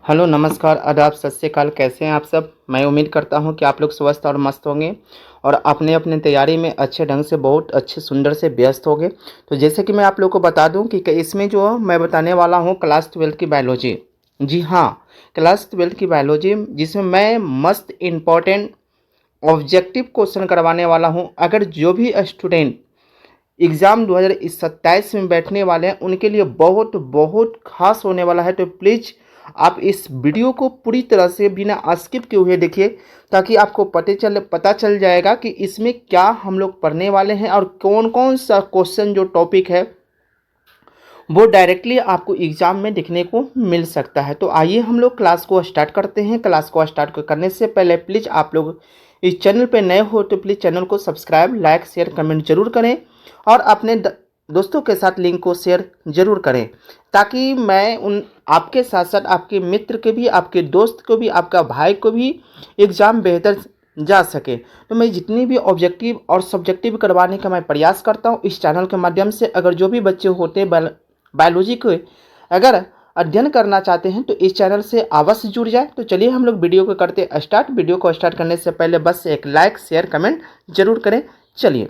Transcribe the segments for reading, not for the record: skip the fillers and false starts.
Hello, नमस्कार, आदाब, सत श्री अकाल। कैसे हैं आप सब? मैं उम्मीद करता हूं कि आप लोग स्वस्थ और मस्त होंगे और अपने अपने तैयारी में अच्छे ढंग से बहुत अच्छे सुंदर से व्यस्त होंगे। तो जैसे कि मैं आप लोग को बता दूं कि इसमें जो मैं बताने वाला हूं क्लास 12 की बायोलॉजी। जी हाँ, क्लास 12 की बायोलॉजी जिसमें मैं मस्त इम्पॉर्टेंट ऑब्जेक्टिव क्वेश्चन करवाने वाला हूँ। अगर जो भी स्टूडेंट एग्ज़ाम 2027 में बैठने वाले हैं उनके लिए बहुत बहुत खास होने वाला है। तो प्लीज़ आप इस वीडियो को पूरी तरह से बिना स्किप किए हुए देखिए, ताकि आपको पता चल जाएगा कि इसमें क्या हम लोग पढ़ने वाले हैं और कौन कौन सा क्वेश्चन जो टॉपिक है वो डायरेक्टली आपको एग्ज़ाम में देखने को मिल सकता है। तो आइए हम लोग क्लास को स्टार्ट करते हैं। क्लास को स्टार्ट करने से पहले प्लीज़ आप लोग इस चैनल पे नए हो तो प्लीज़ चैनल को सब्सक्राइब, लाइक, शेयर, कमेंट जरूर करें और अपने दोस्तों के साथ लिंक को शेयर जरूर करें, ताकि मैं उन आपके साथ साथ आपके मित्र के भी, आपके दोस्त को भी, आपका भाई को भी एग्ज़ाम बेहतर जा सके। तो मैं जितनी भी ऑब्जेक्टिव और सब्जेक्टिव करवाने का मैं प्रयास करता हूँ इस चैनल के माध्यम से। अगर जो भी बच्चे होते हैं बायोलॉजी को अगर अध्ययन करना चाहते हैं तो इस चैनल से अवश्य जुड़ जाए। तो चलिए हम लोग वीडियो को करते स्टार्ट। वीडियो को स्टार्ट करने से पहले बस एक लाइक, शेयर, कमेंट जरूर करें। चलिए।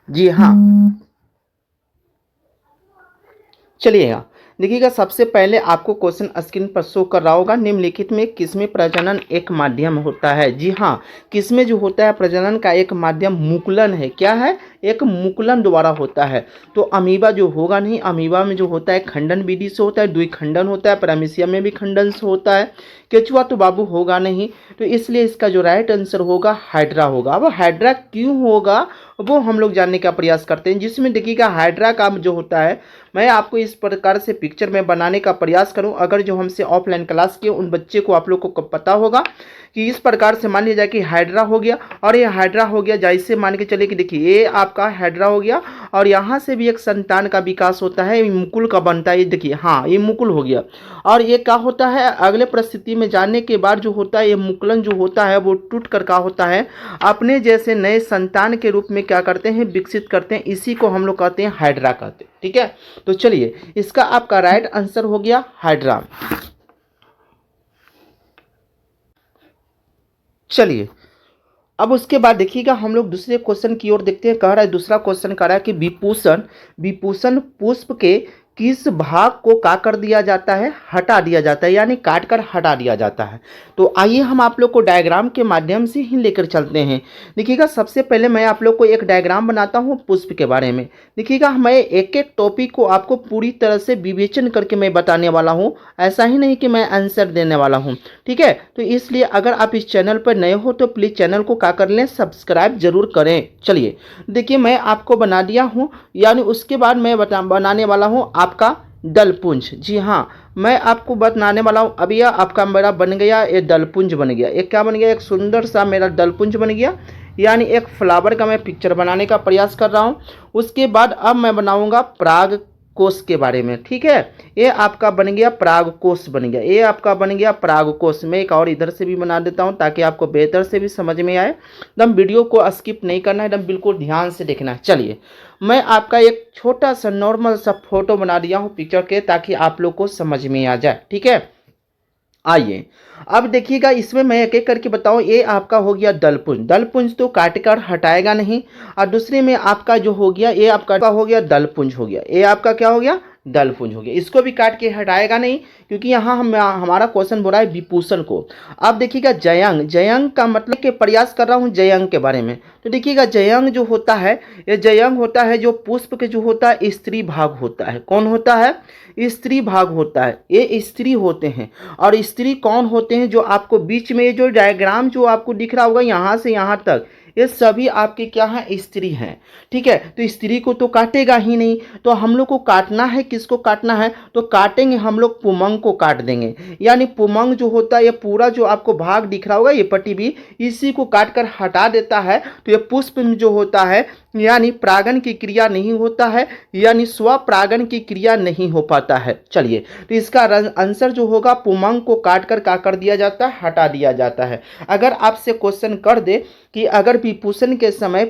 जी हाँ, चलिएगा। देखिएगा, सबसे पहले आपको क्वेश्चन स्क्रीन पर शो कर रहा होगा, निम्नलिखित में किसमें प्रजनन एक माध्यम होता है। जी हाँ, किसमें जो होता है प्रजनन का एक माध्यम मुकुलन है। क्या है? एक मुकुलन द्वारा होता है। तो अमीबा जो होगा नहीं, अमीबा में जो होता है खंडन विधि से होता है, द्विखंडन होता है, पैरामीशियम में भी खंडन से होता है। केचुआ तो बाबू होगा नहीं, तो इसलिए इसका जो राइट आंसर होगा हाइड्रा होगा। अब हाइड्रा क्यों होगा वो हम लोग जानने का प्रयास करते हैं, जिसमें देखिएगा हाइड्रा का जो होता है, मैं आपको इस प्रकार से पिक्चर में बनाने का प्रयास करूं। अगर जो हमसे ऑफलाइन क्लास किए उन बच्चे को आप लोग को पता होगा कि इस प्रकार से मान लिया जाए कि हाइड्रा हो गया और ये हाइड्रा हो गया। जैसे मान के चले कि देखिए ये आपका हाइड्रा हो गया और यहाँ से भी एक संतान का विकास होता है, ये मुकुल का बनता है। ये देखिए, हाँ, ये मुकुल हो गया। और ये क्या होता है, अगले परिस्थिति में जाने के बाद जो होता है ये मुकुलन जो होता है वो टूट कर का होता है अपने जैसे नए संतान के रूप में क्या करते हैं, विकसित करते हैं। इसी को हम लोग कहते हैं हाइड्रा कहते हैं। ठीक है, तो चलिए, इसका आपका राइट आंसर हो गया हाइड्रा। चलिए, अब उसके बाद देखिएगा हम लोग दूसरे क्वेश्चन की ओर देखते हैं। कह रहा है, दूसरा क्वेश्चन कह रहा है कि विभूषण विभूषण पुष्प के किस भाग को क्या कर दिया जाता है, हटा दिया जाता है, यानी काट कर हटा दिया जाता है। तो आइए हम आप लोग को डायग्राम के माध्यम से ही लेकर चलते हैं। देखिएगा, सबसे पहले मैं आप लोग को एक डायग्राम बनाता हूँ पुष्प के बारे में। देखिएगा, मैं एक एक टॉपिक को आपको पूरी तरह से विवेचन करके मैं बताने वाला हूँ, ऐसा ही नहीं कि मैं आंसर देने वाला हूँ। ठीक है, तो इसलिए अगर आप इस चैनल पर नए हो तो प्लीज़ चैनल को क्या कर लें, सब्सक्राइब जरूर करें। चलिए, देखिए मैं आपको बना दिया हूँ, यानी उसके बाद मैं बनाने वाला हूँ आपका दलपुंज। जी हाँ, मैं आपको बताने वाला हूँ। अभी यह आपका मेरा बन गया, ये दलपुंज बन गया। एक क्या बन गया, एक सुंदर सा मेरा दलपुंज बन गया, यानी एक फ्लावर का मैं पिक्चर बनाने का प्रयास कर रहा हूँ। उसके बाद अब मैं बनाऊंगा पराग कोष के बारे में। ठीक है, ये आपका बन गया पराग कोष बन गया, ये आपका बन गया पराग कोष। मैं एक और इधर से भी बना देता हूँ ताकि आपको बेहतर से भी समझ में आए। एकदम वीडियो को स्किप नहीं करना है, एकदम बिल्कुल ध्यान से देखना है। चलिए, मैं आपका एक छोटा सा नॉर्मल सा फोटो बना दिया हूँ पिक्चर के, ताकि आप लोग को समझ में आ जाए। ठीक है, आइए अब देखिएगा, इसमें मैं एक एक करके बताऊं। ये आपका हो गया दलपुंज, दलपुंज तो काट कर हटाएगा नहीं। और दूसरे में आपका जो हो गया, ये आपका हो गया दलपुंज हो गया, ये आपका क्या हो गया, दलपुंज हो गया। इसको भी काट के हटाएगा नहीं, क्योंकि यहाँ हमारा क्वेश्चन बोला है विभूषण को। अब देखिएगा जयंग, जयंग का मतलब के प्रयास कर रहा हूँ जयंग के बारे में। तो देखिएगा जयंग जो होता है, ये जयंग होता है जो पुष्प के जो होता है स्त्री भाग होता है। कौन होता है, स्त्री भाग होता है, ये स्त्री होते हैं। और स्त्री कौन होते हैं, जो आपको बीच में ये जो डायग्राम जो आपको दिख रहा होगा यहाँ से यहाँ तक, ये सभी आपके क्या हैं, स्त्री हैं। ठीक है, तो स्त्री को तो काटेगा ही नहीं, तो हम लोग को काटना है, किसको काटना है, तो काटेंगे हम लोग पुमंग को काट देंगे। यानी पुमंग जो होता है, ये पूरा जो आपको भाग दिख रहा होगा, ये पट्टी भी इसी को काट कर हटा देता है। तो ये पुष्प में जो होता है, यानी परागन की क्रिया नहीं होता है, यानी स्वपरागन की क्रिया नहीं हो पाता है। चलिए, तो इसका आंसर जो होगा पुमंग को काट कर क्या कर दिया जाता है, हटा दिया जाता है। अगर आपसे क्वेश्चन कर दे कि अगर विभूषण के समय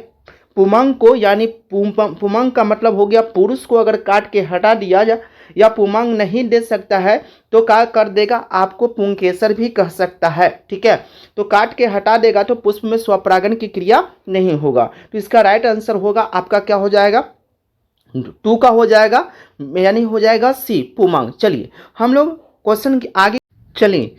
पुमंग को, यानी पुमंग का मतलब हो गया पुरुष को, अगर काट के हटा दिया जाए, या पुमांग नहीं दे सकता है तो क्या कर देगा, आपको पुंकेसर भी कह सकता है। ठीक है, तो काट के हटा देगा तो पुष्प में स्वपरागण की क्रिया नहीं होगा। तो इसका राइट आंसर होगा आपका क्या हो जाएगा, 2 का हो जाएगा, यानी हो जाएगा सी पुमांग। चलिए हम लोग क्वेश्चन आगे चलिए।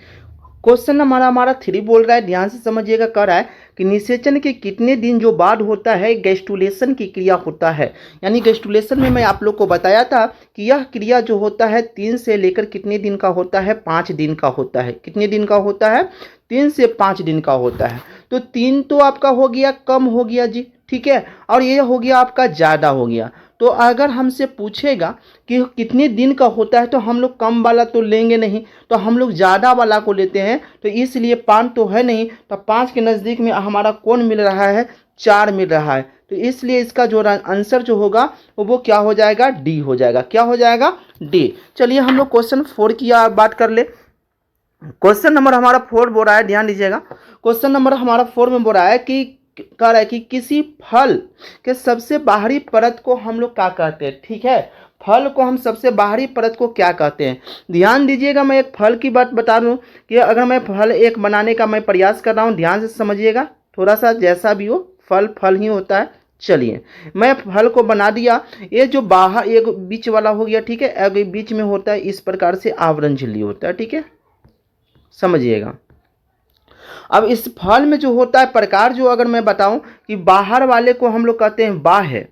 क्वेश्चन हमारा 3 बोल रहा है, ध्यान से समझिएगा। कह रहा है कि निषेचन के कितने दिन जो बाद होता है गैस्ट्रुलेशन की क्रिया होता है। यानी गैस्ट्रुलेशन में मैं आप लोग को बताया था कि यह क्रिया जो होता है 3 से लेकर कितने दिन का होता है, 5 दिन का होता है। कितने दिन का होता है, 3 से 5 दिन का होता है। तो 3 तो आपका हो गया कम हो गया जी, ठीक है, और ये हो गया आपका ज़्यादा हो गया। तो अगर हमसे पूछेगा कि कितने दिन का होता है तो हम लोग कम वाला तो लेंगे नहीं, तो हम लोग ज़्यादा वाला को लेते हैं। तो इसलिए 5 तो है नहीं, तो 5 के नज़दीक में हमारा कौन मिल रहा है, 4 मिल रहा है। तो इसलिए इसका जो आंसर जो होगा वो क्या हो जाएगा, डी हो जाएगा। क्या हो जाएगा, डी। चलिए हम लोग क्वेश्चन 4 की बात कर ले। क्वेश्चन नंबर हमारा 4 बोल रहा है, ध्यान दीजिएगा। क्वेश्चन नंबर हमारा 4 में बोल रहा है कि कह रहा है कि किसी फल के सबसे बाहरी परत को हम लोग क्या कहते हैं। ठीक है, फल को हम सबसे बाहरी परत को क्या कहते हैं। ध्यान दीजिएगा, मैं एक फल की बात बता दूं कि अगर मैं फल एक बनाने का मैं प्रयास कर रहा हूं, ध्यान से समझिएगा, थोड़ा सा जैसा भी हो फल फल ही होता है। चलिए मैं फल को बना दिया, ये जो बाहर एक बीच वाला हो गया, ठीक है, एक बीच में होता है इस प्रकार से आवरण झिल्ली होता है। ठीक है, समझिएगा। अब इस फल में जो होता है प्रकार, जो अगर मैं बताऊं कि बाहर वाले को हम लोग कहते हैं बाह्य,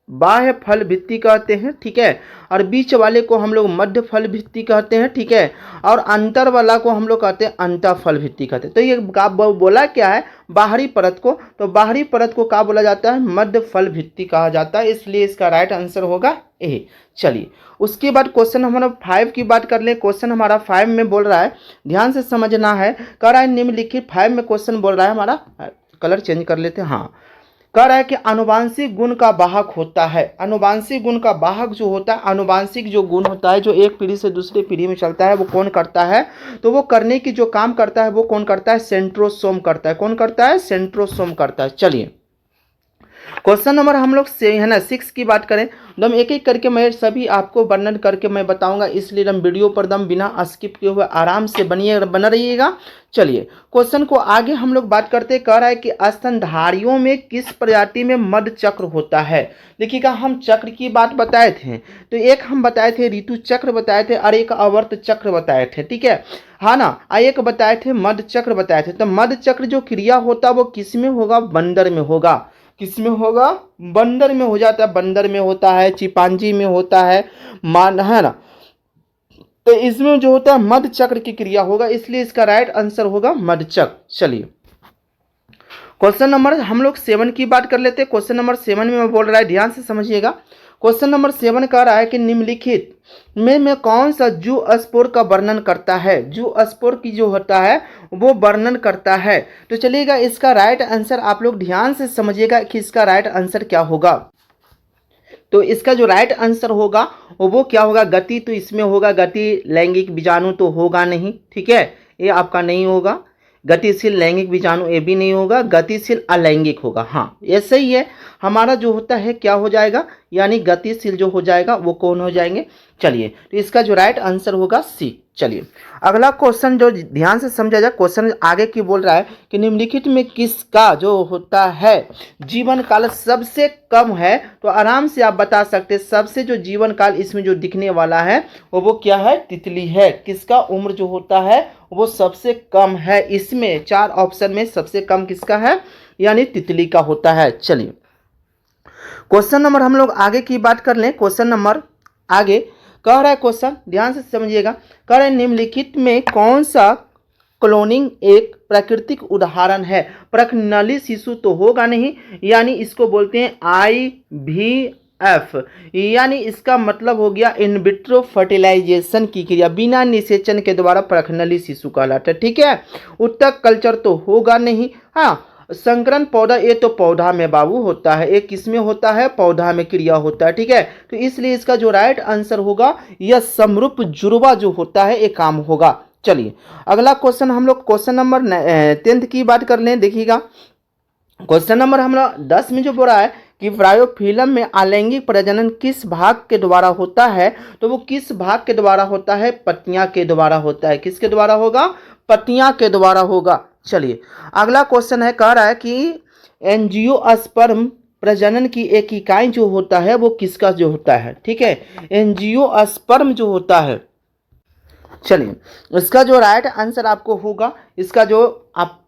बाह्य फल भित्ति कहते हैं। ठीक है, और बीच वाले को हम लोग मध्य फल भित्ति कहते हैं। ठीक है, और अंतर वाला को हम लोग कहते हैं अंतर फल भित्ति कहते हैं। तो ये बोला क्या है, बाहरी परत को, तो बाहरी परत को क्या बोला जाता है, मध्य फल भित्ति कहा जाता है। इसलिए इसका राइट आंसर होगा ए। चलिए उसके बाद क्वेश्चन हमारा 5 की बात कर ले। क्वेश्चन हमारा 5 में बोल रहा है, ध्यान से समझना है। कह रहा है निम्नलिखित 5 में क्वेश्चन बोल रहा है, हमारा कलर चेंज कर लेते हैं। हाँ, कह रहा है कि आनुवांशिक गुण का वाहक होता है। आनुवांशिक गुण का वाहक जो होता है, आनुवांशिक जो गुण होता है जो एक पीढ़ी से दूसरी पीढ़ी में चलता है, वो कौन करता है, तो वो करने की जो काम करता है वो कौन करता है, सेंट्रोसोम करता है। कौन करता है, सेंट्रोसोम करता है। चलिए क्वेश्चन नंबर हम लोग से है ना 6 की बात करें, दम एक एक करके मैं सभी आपको वर्णन करके मैं बताऊंगा, इसलिए दम वीडियो पर दम बिना स्किप किए हुए आराम से बना रहिएगा। चलिए क्वेश्चन को आगे हम लोग बात करते। कह रहा है कि स्तनधारियों में किस प्रजाति में मध्य चक्र होता है। देखिएगा, हम चक्र की बात बताए थे, तो एक हम बताए थे ऋतु चक्र बताए थे और एक आवर्त चक्र बताए थे। ठीक है, हाँ ना, एक बताए थे मध्य चक्र बताए थे। तो मध्य चक्र जो क्रिया होता है वो किस में होगा, बंदर में होगा। किस में होगा, बंदर में हो जाता है। बंदर में होता है, चिंपांजी में होता है, मान है ना। तो इसमें जो होता है मध्य चक्र की क्रिया होगा, इसलिए इसका राइट आंसर होगा मध्य चक्र। चलिए क्वेश्चन नंबर हम लोग 7 की बात कर लेते हैं। क्वेश्चन नंबर 7 में मैं बोल रहा है, ध्यान से समझिएगा। क्वेश्चन नंबर 7 कह रहा है कि निम्नलिखित में कौन सा जू स्पोर का वर्णन करता है। जू स्पोर की जो होता है वो वर्णन करता है। तो चलिएगा इसका राइट आंसर आप लोग ध्यान से समझिएगा कि इसका राइट आंसर क्या होगा। तो इसका जो राइट आंसर होगा वो क्या होगा, गति। तो इसमें होगा गति, लैंगिक बीजाणु तो होगा नहीं। ठीक है, ये आपका नहीं होगा। गतिशील लैंगिक बीजाणु ये भी नहीं होगा, गतिशील अलैंगिक होगा। हाँ ये सही है, हमारा जो होता है क्या हो जाएगा, यानी गतिशील जो हो जाएगा वो कौन हो जाएंगे। चलिए तो इसका जो राइट आंसर होगा सी। चलिए अगला क्वेश्चन जो ध्यान से समझा जाए, क्वेश्चन आगे की बोल रहा है कि निम्नलिखित में किसका जो होता है जीवन काल सबसे कम है। तो आराम से आप बता सकते हैं, सबसे जो जीवन काल इसमें जो दिखने वाला है वो क्या है, तितली है। किसका उम्र जो होता है वो सबसे कम है। इसमें 4 ऑप्शन में सबसे कम किसका है, यानी तितली का होता है। चलिए क्वेश्चन नंबर हम लोग आगे की बात कर लें। क्वेश्चन नंबर आगे कह रहा है, क्वेश्चन ध्यान से समझिएगा। कह रहा है निम्नलिखित में कौन सा क्लोनिंग एक प्राकृतिक उदाहरण है। प्रखनली शिशु तो होगा नहीं, यानी इसको बोलते हैं IVF, यानी इसका मतलब हो गया इन विट्रो फर्टिलाइजेशन की क्रिया, बिना निषेचन के द्वारा प्रखनली शिशु कहलाता है। ठीक है, उत्तक कल्चर तो होगा नहीं। हाँ, संकरण पौधा, ये तो पौधा में बाबू होता है, एक किसमें होता है, पौधा में क्रिया होता है। ठीक है, तो इसलिए इसका जो राइट आंसर होगा यह समरूप जुड़वा जो होता है ये काम होगा। चलिए अगला क्वेश्चन हम लोग क्वेश्चन नंबर 10 की बात कर लें। देखिएगा क्वेश्चन नंबर हम लोग 10 में जो बोल रहा है कि ब्रायोफिलम में अलैंगिक प्रजनन किस भाग के द्वारा होता है, तो वो किस भाग के द्वारा होता है, पत्तियां के द्वारा होता है। किसके द्वारा होगा, पत्तियां के द्वारा होगा। चलिए अगला क्वेश्चन है, कह रहा है कि एंजियोस्पर्म प्रजनन की एक इकाई जो होता है वो किसका जो होता है, ठीक है, एंजियोस्पर्म जो होता है। चलिए इसका जो राइट आंसर आपको होगा, इसका जो आप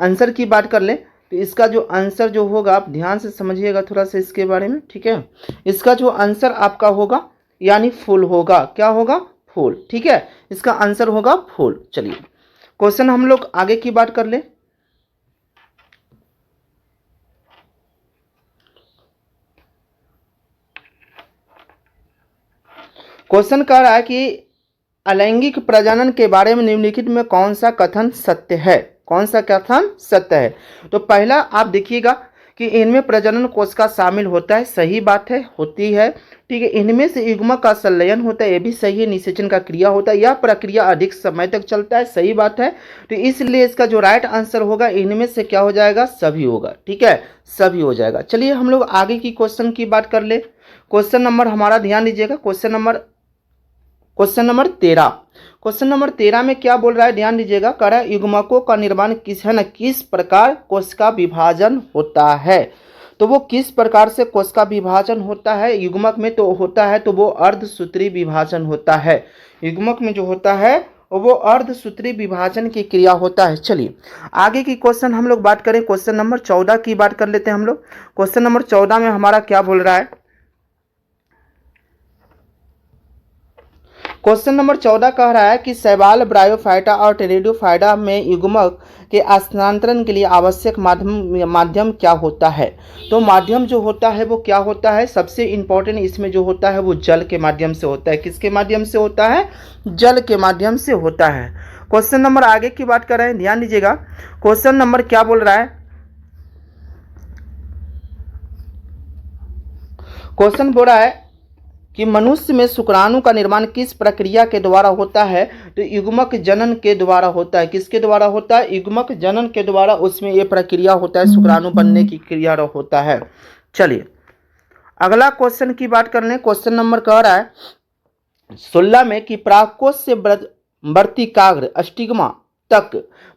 आंसर की बात कर ले तो इसका जो आंसर जो होगा, आप ध्यान से समझिएगा थोड़ा सा इसके बारे में, ठीक है। इसका जो आंसर आपका होगा यानी फूल होगा। क्या होगा, फूल, ठीक है, इसका आंसर होगा फूल। चलिए क्वेश्चन हम लोग आगे की बात कर ले। क्वेश्चन कह रहा है कि अलैंगिक प्रजनन के बारे में निम्नलिखित में कौन सा कथन सत्य है, कौन सा कथन सत्य है। तो पहला आप देखिएगा कि इनमें प्रजनन कोशिका शामिल होता है, सही बात है, होती है, ठीक है। इनमें से युग्मक का संलयन होता है, ये भी सही है। निषेचन का क्रिया होता है, यह प्रक्रिया अधिक समय तक चलता है, सही बात है। तो इसलिए इसका जो राइट आंसर होगा इनमें से क्या हो जाएगा, सभी होगा, ठीक है, सभी हो जाएगा। चलिए हम लोग आगे की क्वेश्चन की बात कर ले। क्वेश्चन नंबर हमारा ध्यान दीजिएगा, क्वेश्चन नंबर 13। क्वेश्चन नंबर 13 में क्या बोल रहा है, ध्यान दीजिएगा। कह रहा है युग्मकों का निर्माण किस है ना, किस प्रकार कोशिका विभाजन होता है। तो वो किस प्रकार से कोशिका विभाजन होता है, युग्मक में तो होता है तो वो अर्धसूत्री विभाजन होता है। युग्मक में जो होता है वो अर्धसूत्री विभाजन की क्रिया होता है। चलिए आगे की क्वेश्चन हम लोग बात करें, क्वेश्चन नंबर 14 की बात कर लेते हैं हम लोग। क्वेश्चन नंबर 14 में हमारा क्या बोल रहा है, क्वेश्चन नंबर 14 कह रहा है कि शैवाल, ब्रायोफाइटा और टेरिडोफाइटा में युग्मक के स्थानांतरण के लिए आवश्यक माध्यम क्या होता है। तो माध्यम जो होता है वो क्या होता है, सबसे इंपॉर्टेंट इसमें जो होता है वो जल के माध्यम से होता है। किसके माध्यम से होता है, जल के माध्यम से होता है। क्वेश्चन नंबर आगे की बात कर रहे हैं, ध्यान दीजिएगा। क्वेश्चन नंबर क्या बोल रहा है, क्वेश्चन बोल रहा है कि मनुष्य में शुक्राणु का निर्माण किस प्रक्रिया के द्वारा होता है। तो युग्मक जनन के द्वारा होता है। किसके द्वारा होता है, युग्मक जनन के द्वारा उसमें ये प्रक्रिया होता है, शुक्राणु बनने की क्रिया होता है। चलिए अगला क्वेश्चन की बात कर लें। क्वेश्चन नंबर कह रहा है 16 में कि परागकोश से वर्तिकाग्र स्टिग्मा तक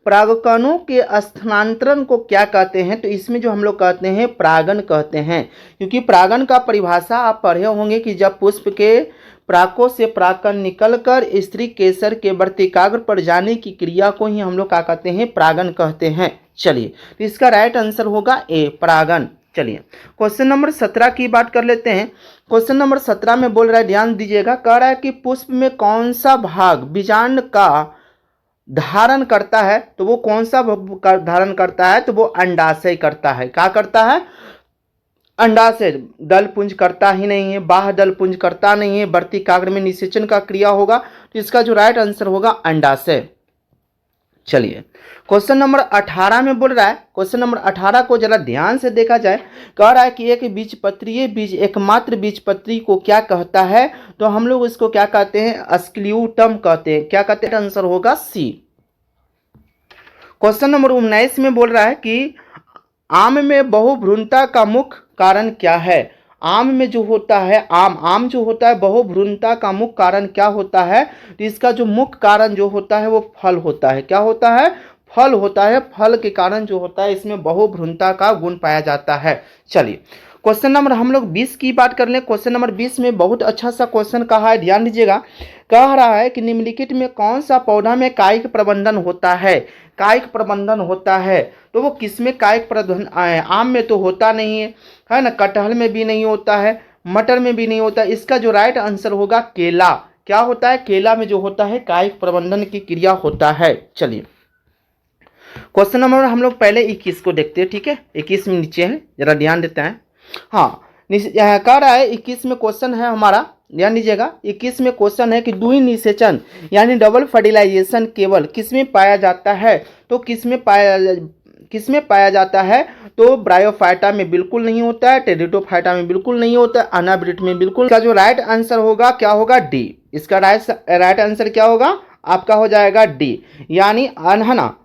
परागकणों के स्थानांतरण को क्या कहते हैं। तो इसमें जो हम लोग कहते हैं परागन कहते हैं, क्योंकि परागन का परिभाषा आप पढ़े होंगे कि जब पुष्प के परागकोश से परागकण निकलकर स्त्री केसर के वर्तिकाग्र पर जाने की क्रिया को ही हम लोग क्या कहते हैं, परागन कहते हैं। चलिए तो इसका राइट आंसर होगा ए, परागन। चलिए क्वेश्चन नंबर 17 की बात कर लेते हैं। क्वेश्चन नंबर 17 में बोल रहा है, ध्यान दीजिएगा, कह रहा है कि पुष्प में कौन सा भाग बीजांड का धारण करता है। तो वो कौन सा धारण करता है, तो वो अंडाशय करता है। क्या करता है, अंडाशय। दल पुंज करता ही नहीं है, बाह्य दल पुंज करता नहीं है, वर्तिकाग्र में निषेचन का क्रिया होगा। तो इसका जो राइट आंसर होगा अंडाशय। चलिए क्वेश्चन नंबर 18 में बोल रहा है, क्वेश्चन नंबर 18 को जरा ध्यान से देखा जाए। कह रहा है कि एक बीजपत्रीय बीज एकमात्र बीजपत्री को क्या कहता है। तो हम लोग इसको क्या कहते हैं, स्क्ल्यूटम कहते हैं। क्या कहते हैं, आंसर होगा सी। क्वेश्चन नंबर 19 में बोल रहा है कि आम में बहुभ्रूणता का मुख्य कारण क्या है। आम में जो होता है, आम जो होता है, बहुभ्रूणता का मुख्य कारण क्या होता है। तो इसका जो मुख्य कारण जो होता है वो फल होता है। क्या होता है, फल होता है। फल के कारण जो होता है इसमें बहुभ्रूणता का गुण पाया जाता है। चलिए क्वेश्चन नंबर हम लोग 20 की बात कर लें। क्वेश्चन नंबर 20 में बहुत अच्छा सा क्वेश्चन कहा है, ध्यान दीजिएगा। कह रहा है कि निम्नलिखित में कौन सा पौधा में कायिक प्रबंधन होता है। कायिक प्रबंधन होता है तो वो किसमें कायिक प्रबंधन, आम में तो होता नहीं है ना, कटहल में भी नहीं होता है, मटर में भी नहीं होता। इसका जो राइट आंसर होगा केला। क्या होता है, केला में जो होता है कायिक प्रबंधन की क्रिया होता है। चलिए क्वेश्चन नंबर हम लोग पहले 21 को देखते हैं, ठीक है, 21 में नीचे है, जरा ध्यान देते हैं। हाँ कह रहा है 21 में क्वेश्चन है हमारा, ध्यान दीजिएगा। 21 में क्वेश्चन है कि द्वितीय निषेचन यानी डबल फर्टिलाइजेशन केवल किसमें पाया जाता है। तो किसमें पाया जाता है, तो ब्रायोफाइटा में बिल्कुल नहीं होता है, टेरिडोफाइटा में बिल्कुल नहीं होता है, अनावृत में बिल्कुल। इसका जो राइट आंसर होगा क्या होगा, डी। इसका राइट आंसर क्या होगा, आपका हो जाएगा डी, यानी अनहना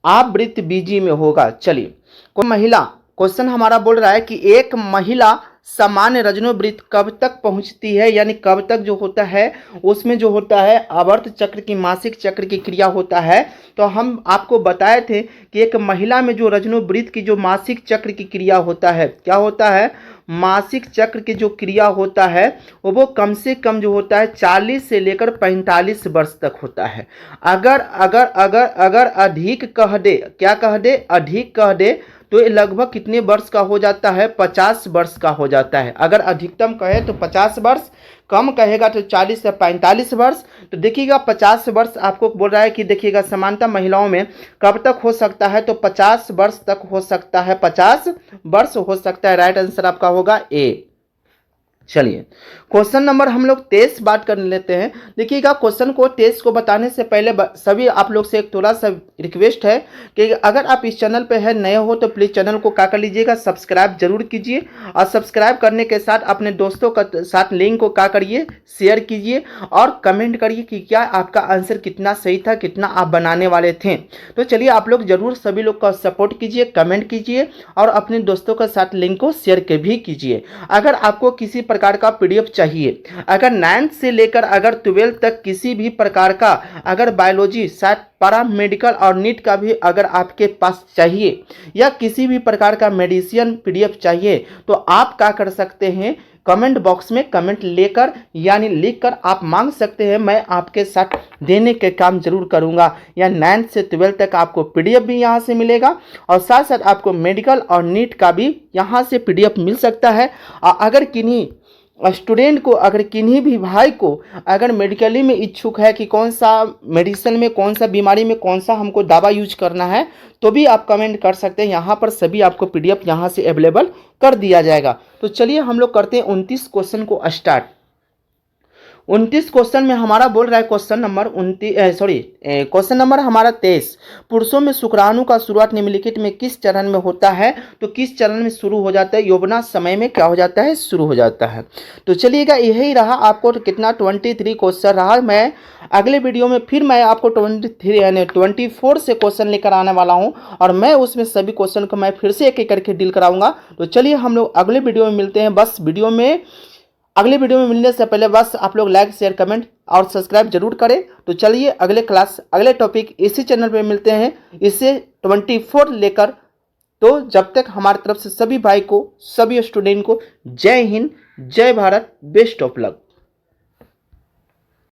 आवृत बीजी में होगा। चलिए कोई महिला क्वेश्चन हमारा बोल रहा है कि एक महिला सामान्य रजनोवृत्त कब तक पहुंचती है, यानी कब तक जो होता है उसमें जो होता है आवर्त चक्र की मासिक चक्र की क्रिया होता है। तो हम आपको बताए थे कि एक महिला में जो रजनोवृत्त की जो मासिक चक्र की क्रिया होता है, क्या होता है, मासिक चक्र की जो क्रिया होता है वो कम से कम जो होता है 40 से लेकर 45 वर्ष तक होता है। अगर अगर अगर अगर अधिक कह दे, क्या कह दे, अधिक कह दे, तो ये लगभग कितने वर्ष का हो जाता है, 50 वर्ष का हो जाता है। अगर अधिकतम कहे तो 50 वर्ष, कम कहेगा तो 40 से 45 वर्ष। तो देखिएगा 50 वर्ष आपको बोल रहा है कि देखिएगा समानता महिलाओं में कब तक हो सकता है, तो 50 वर्ष तक हो सकता है, 50 वर्ष हो सकता है। राइट आंसर आपका होगा ए। चलिए क्वेश्चन नंबर हम लोग 23 बात कर लेते हैं। देखिएगा क्वेश्चन को 23 को बताने से पहले सभी आप लोग से एक थोड़ा सा रिक्वेस्ट है कि अगर आप इस चैनल पे है नए हो तो प्लीज़ चैनल को क्या कर लीजिएगा, सब्सक्राइब जरूर कीजिए। और सब्सक्राइब करने के साथ अपने दोस्तों का साथ लिंक को क्या करिए, शेयर कीजिए और कमेंट करिए कि क्या आपका आंसर कितना सही था, कितना आप बनाने वाले थे। तो चलिए आप लोग जरूर सभी लोग का सपोर्ट कीजिए, कमेंट कीजिए और अपने दोस्तों के साथ लिंक को शेयर के भी कीजिए। अगर आपको किसी प्रकार का पीडीएफ चाहिए, अगर 9th से लेकर अगर 12th तक किसी भी प्रकार का अगर बायोलॉजी, शायद पैरामेडिकल और नीट का भी अगर आपके पास चाहिए या किसी भी प्रकार का मेडिसिन पीडीएफ चाहिए तो आप क्या कर सकते हैं, कमेंट बॉक्स में कमेंट लेकर यानी लिखकर आप मांग सकते हैं। मैं आपके साथ देने के काम जरूर करूंगा। या 9th से 12th तक आपको पीडीएफ भी यहां से मिलेगा और साथ साथ आपको मेडिकल और नीट का भी यहां से पीडीएफ मिल सकता है। अगर किन्हीं स्टूडेंट को, अगर किन्हीं भी भाई को अगर मेडिकली में इच्छुक है कि कौन सा मेडिसिन में, कौन सा बीमारी में कौन सा हमको दवा यूज करना है, तो भी आप कमेंट कर सकते हैं। यहाँ पर सभी आपको पीडीएफ यहाँ से अवेलेबल कर दिया जाएगा। तो चलिए हम लोग करते हैं 29 क्वेश्चन को स्टार्ट। 29 क्वेश्चन में हमारा बोल रहा है क्वेश्चन नंबर हमारा 23। पुरुषों में शुक्राणु का शुरुआत निम्नलिखित में किस चरण में होता है, तो किस चरण में शुरू हो जाता है, यौवना समय में क्या हो जाता है, शुरू हो जाता है। तो चलिएगा यही रहा आपको तो कितना 23 क्वेश्चन रहा। मैं अगले वीडियो में फिर मैं आपको 23 यानी 24 से क्वेश्चन लेकर आने वाला हूँ और मैं उसमें सभी क्वेश्चन को मैं फिर से एक एक करके डील कराऊंगा। तो चलिए हम लोग अगले वीडियो में मिलते हैं। बस अगले वीडियो में मिलने से पहले बस आप लोग लाइक, शेयर, कमेंट और सब्सक्राइब जरूर करें। तो चलिए अगले क्लास, अगले टॉपिक इसी चैनल पे मिलते हैं, इससे 24 लेकर। तो जब तक हमारी तरफ से सभी भाई को, सभी स्टूडेंट को जय हिंद, जय भारत, बेस्ट ऑफ लक।